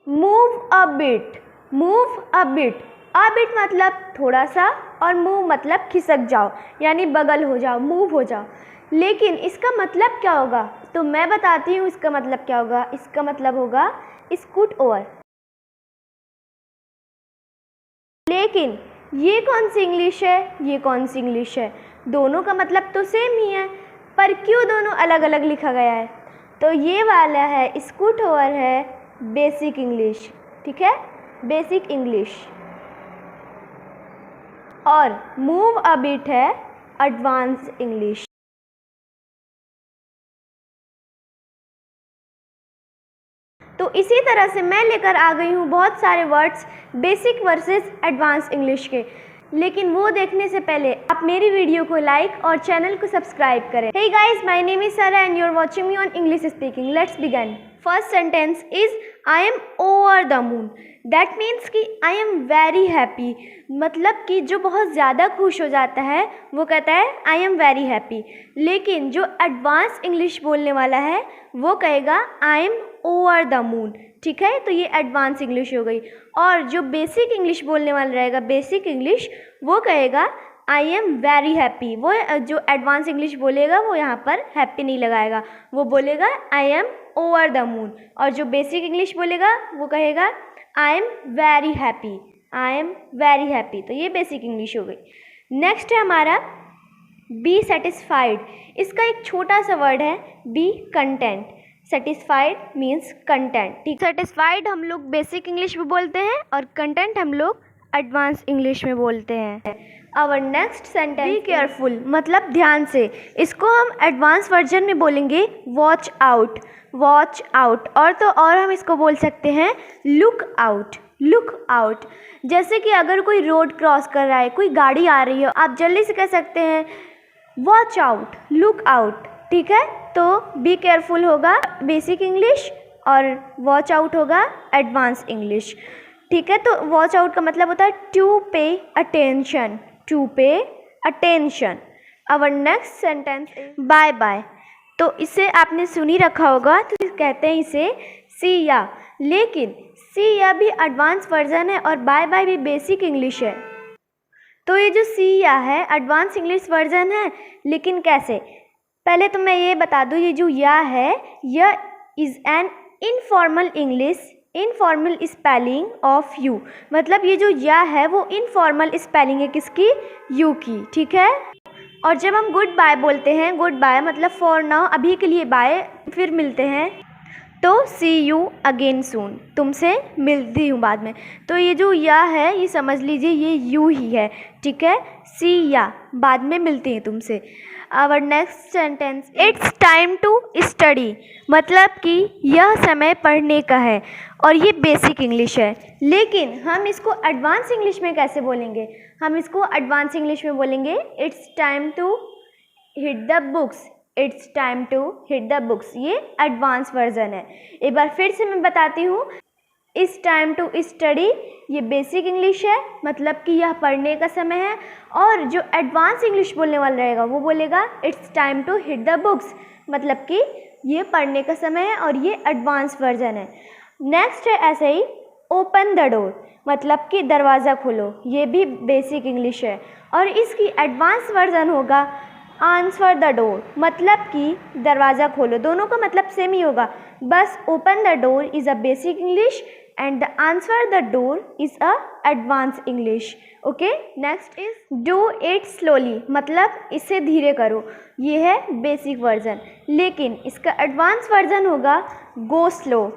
Move a bit, move a bit, a bit मतलब थोड़ा सा और मूव मतलब खिसक जाओ यानी बगल हो जाओ, मूव हो जाओ। लेकिन इसका मतलब क्या होगा, तो मैं बताती हूँ इसका मतलब क्या होगा। इसका मतलब होगा स्कूट ओवर। लेकिन ये कौन सी इंग्लिश है, ये कौन सी इंग्लिश है, दोनों का मतलब तो सेम ही है, पर क्यों दोनों अलग अलग लिखा गया है। तो ये वाला है स्कूट ओवर है बेसिक इंग्लिश, ठीक है, बेसिक इंग्लिश। और मूव अ बिट है एडवांस इंग्लिश। तो इसी तरह से मैं लेकर आ गई हूँ बहुत सारे words basic versus advance English के। लेकिन वो देखने से पहले आप मेरी वीडियो को लाइक और चैनल को सब्सक्राइब करें। Hey guys, my name is Sara and you are watching me on English speaking. Let's begin. First sentence is I am over the moon. That means कि आई एम वेरी हैप्पी, मतलब कि जो बहुत ज़्यादा खुश हो जाता है वो कहता है आई एम वेरी हैप्पी। लेकिन जो एडवांस इंग्लिश बोलने वाला है वो कहेगा आई एम ओवर द मून, ठीक है, तो ये एडवांस इंग्लिश हो गई। और जो बेसिक इंग्लिश बोलने वाला रहेगा, बेसिक इंग्लिश, वो कहेगा आई एम वेरी हैप्पी। वो जो एडवांस इंग्लिश बोलेगा वो यहाँ पर हैप्पी नहीं लगाएगा, वो बोलेगा आई एम ओवर द मून। और जो बेसिक इंग्लिश बोलेगा वो कहेगा I am very happy, I am very happy. तो ये बेसिक इंग्लिश हो गई। नेक्स्ट है हमारा बी सेटिस्फाइड। इसका एक छोटा सा वर्ड है B content. Satisfied means content, ठीक। सेटिस्फाइड हम लोग बेसिक इंग्लिश में बोलते हैं और कंटेंट हम लोग एडवांस इंग्लिश में बोलते हैं। Our next sentence be careful, मतलब ध्यान से। इसको हम एडवांस वर्जन में बोलेंगे वॉच आउट, वॉच आउट। और तो और हम इसको बोल सकते हैं लुक आउट, लुक आउट। जैसे कि अगर कोई रोड क्रॉस कर रहा है, कोई गाड़ी आ रही है, आप जल्दी से कह सकते हैं वॉच आउट, लुक आउट, ठीक है। तो बी केयरफुल होगा बेसिक इंग्लिश और वॉच आउट होगा एडवांस इंग्लिश, ठीक है। तो वॉच आउट का मतलब होता है to pay attention, to pay attention. Our next sentence bye bye. तो इसे आपने सुन ही रखा होगा, तो कहते हैं इसे सी या। लेकिन सी या भी एडवांस वर्जन है और बाय बाय भी बेसिक इंग्लिश है। तो ये जो सी या है एडवांस इंग्लिश वर्जन है, लेकिन कैसे, पहले तो मैं ये बता दूँ, ये जो या है यह is an informal English, informal spelling of you. मतलब ये जो या है वो इनफॉर्मल स्पेलिंग है किसकी, यू की, ठीक है। और जब हम गुड बाय बोलते हैं, गुड बाय मतलब फॉर नाउ, अभी के लिए बाय, फिर मिलते हैं, तो सी यू अगेन सून, तुमसे मिलती हूँ बाद में। तो ये जो या है ये समझ लीजिए ये यू ही है, ठीक है, सी या, बाद में मिलती हैं तुमसे। Our next sentence it's time to study, मतलब कि यह समय पढ़ने का है और ये बेसिक इंग्लिश है। लेकिन हम इसको एडवांस इंग्लिश में कैसे बोलेंगे, हम इसको एडवांस इंग्लिश में बोलेंगे it's time to hit the books, it's time to hit the books. ये एडवांस वर्जन है। एक बार फिर से मैं बताती हूँ, इट्स टाइम टू स्टडी ये बेसिक इंग्लिश है, मतलब कि यह पढ़ने का समय है। और जो एडवांस इंग्लिश बोलने वाला रहेगा वो बोलेगा it's time to hit the books, मतलब कि ये पढ़ने का समय है और ये एडवांस वर्जन है। नेक्स्ट है ऐसे ही ओपन द डोर, मतलब कि दरवाज़ा खोलो, ये भी बेसिक इंग्लिश है। और इसकी एडवांस वर्जन होगा आंसर द डोर, मतलब कि दरवाज़ा खोलो। दोनों का मतलब सेम ही होगा, बस open the door is a basic English and the answer the door is a advance English. Okay, next is do it slowly, मतलब इसे धीरे करो, ये है बेसिक वर्जन। लेकिन इसका एडवांस वर्जन होगा गो स्लो।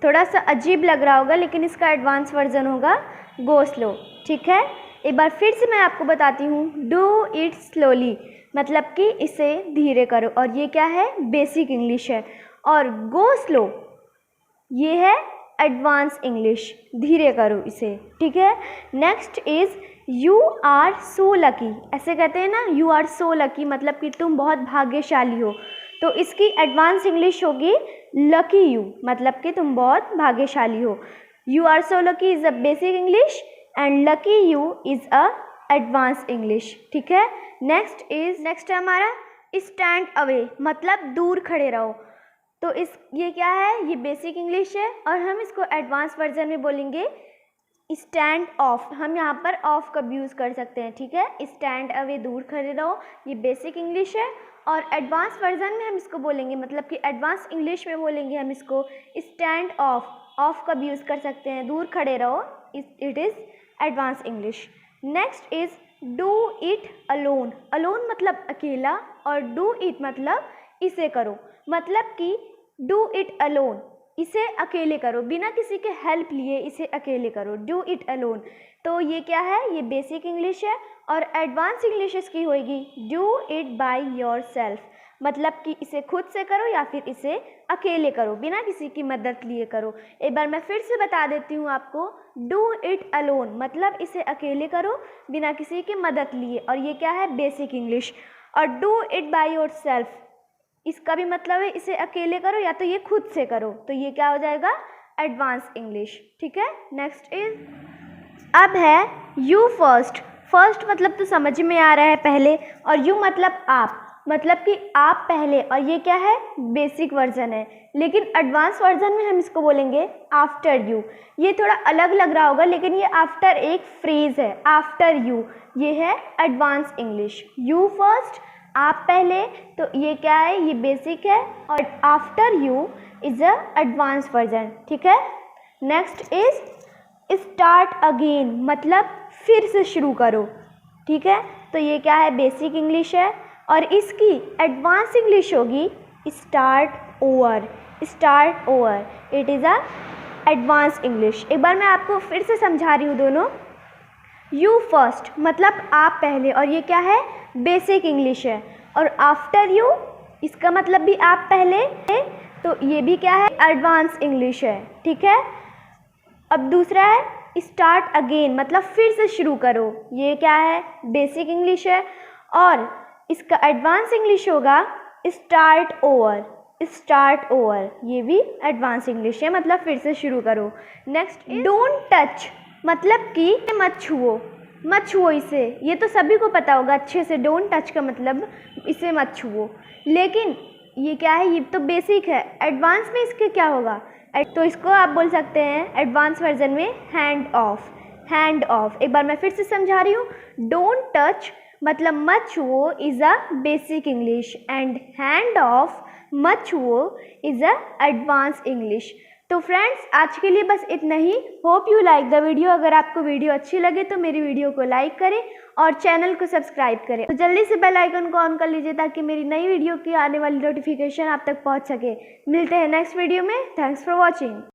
थोड़ा सा अजीब लग रहा होगा, लेकिन इसका एडवांस वर्जन होगा गो स्लो, ठीक है। एक बार फिर से मैं आपको बताती हूँ, डू इट स्लोली मतलब कि इसे धीरे करो, और ये क्या है, बेसिक इंग्लिश है। और गो स्लो ये है एडवांस इंग्लिश, धीरे करो इसे, ठीक है। Next is you are so lucky, ऐसे कहते हैं ना, यू आर सो लकी मतलब कि तुम बहुत भाग्यशाली हो। तो इसकी एडवांस इंग्लिश होगी लकी यू, मतलब कि तुम बहुत भाग्यशाली हो। You are so lucky is a basic English and lucky you is a advance English, ठीक है। नेक्स्ट है हमारा स्टैंड अवे, मतलब दूर खड़े रहो। तो ये क्या है, ये बेसिक इंग्लिश है और हम इसको एडवांस वर्जन में बोलेंगे स्टैंड ऑफ। हम यहाँ पर ऑफ का यूज़ कर सकते हैं, ठीक है। स्टैंड अवे, दूर खड़े रहो, ये बेसिक इंग्लिश है। और एडवांस वर्जन में हम इसको बोलेंगे, मतलब कि एडवांस इंग्लिश में बोलेंगे हम इसको स्टैंड ऑफ का भी यूज़ कर सकते हैं, दूर खड़े रहो, it is advance English. Next is do it alone. Alone मतलब अकेला और डू इट मतलब इसे करो, मतलब कि डू इट अलोन, इसे अकेले करो, बिना किसी के हेल्प लिए इसे अकेले करो, डू इट अलोन। तो ये क्या है, ये बेसिक इंग्लिश है। और एडवांस इंग्लिश इसकी होगी do it by your self, मतलब कि इसे खुद से करो या फिर इसे अकेले करो, बिना किसी की मदद लिए करो। एक बार मैं फिर से बता देती हूँ आपको, डू इट अलोन मतलब इसे अकेले करो बिना किसी की मदद लिए, और ये क्या है, बेसिक इंग्लिश। और do it by your self, इसका भी मतलब है इसे अकेले करो या तो ये खुद से करो, तो ये क्या हो जाएगा, एडवांस इंग्लिश, ठीक है। नेक्स्ट इज, अब है यू फर्स्ट। फर्स्ट मतलब तो समझ में आ रहा है, पहले, और यू मतलब आप, मतलब कि आप पहले, और ये क्या है, बेसिक वर्जन है। लेकिन एडवांस वर्जन में हम इसको बोलेंगे आफ्टर यू। ये थोड़ा अलग लग रहा होगा, लेकिन ये आफ्टर एक फ्रेज है, आफ्टर यू, ये है एडवांस इंग्लिश। यू फर्स्ट, आप पहले, तो ये क्या है, ये बेसिक है, और after you is a advance version, ठीक है। नेक्स्ट इज स्टार्ट अगेन, मतलब फिर से शुरू करो, ठीक है। तो ये क्या है, बेसिक इंग्लिश है, और इसकी एडवांस इंग्लिश होगी start over. Start over, it is a advance English. एक बार मैं आपको फिर से समझा रही हूँ दोनों। यू फर्स्ट मतलब आप पहले, और ये क्या है, बेसिक इंग्लिश है। और आफ्टर यू, इसका मतलब भी आप पहले, तो ये भी क्या है, एडवांस इंग्लिश है, ठीक है। अब दूसरा है स्टार्ट अगेन, मतलब फिर से शुरू करो, ये क्या है, बेसिक इंग्लिश है। और इसका एडवांस इंग्लिश होगा स्टार्ट ओवर। स्टार्ट ओवर, ये भी एडवांस इंग्लिश है, मतलब फिर से शुरू करो। नेक्स्ट, डोंट टच, मतलब कि मत छुओ, मत छुओ इसे, ये तो सभी को पता होगा अच्छे से, डोंट टच का मतलब इसे मत छुओ। लेकिन ये क्या है, ये तो बेसिक है। एडवांस में इसके क्या होगा, तो इसको आप बोल सकते हैं एडवांस वर्जन में हैंड ऑफ। हैंड ऑफ, एक बार मैं फिर से समझा रही हूँ। डोंट टच मतलब मत छुओ is a basic English, and hand off मत छुओ इज़ अ एडवांस इंग्लिश। तो फ्रेंड्स, आज के लिए बस इतना ही। Hope you like the video. अगर आपको वीडियो अच्छी लगे तो मेरी वीडियो को लाइक करें और चैनल को सब्सक्राइब करें। तो जल्दी से बेल आइकन को ऑन कर लीजिए ताकि मेरी नई वीडियो की आने वाली नोटिफिकेशन आप तक पहुंच सके। मिलते हैं नेक्स्ट वीडियो में। Thanks for watching.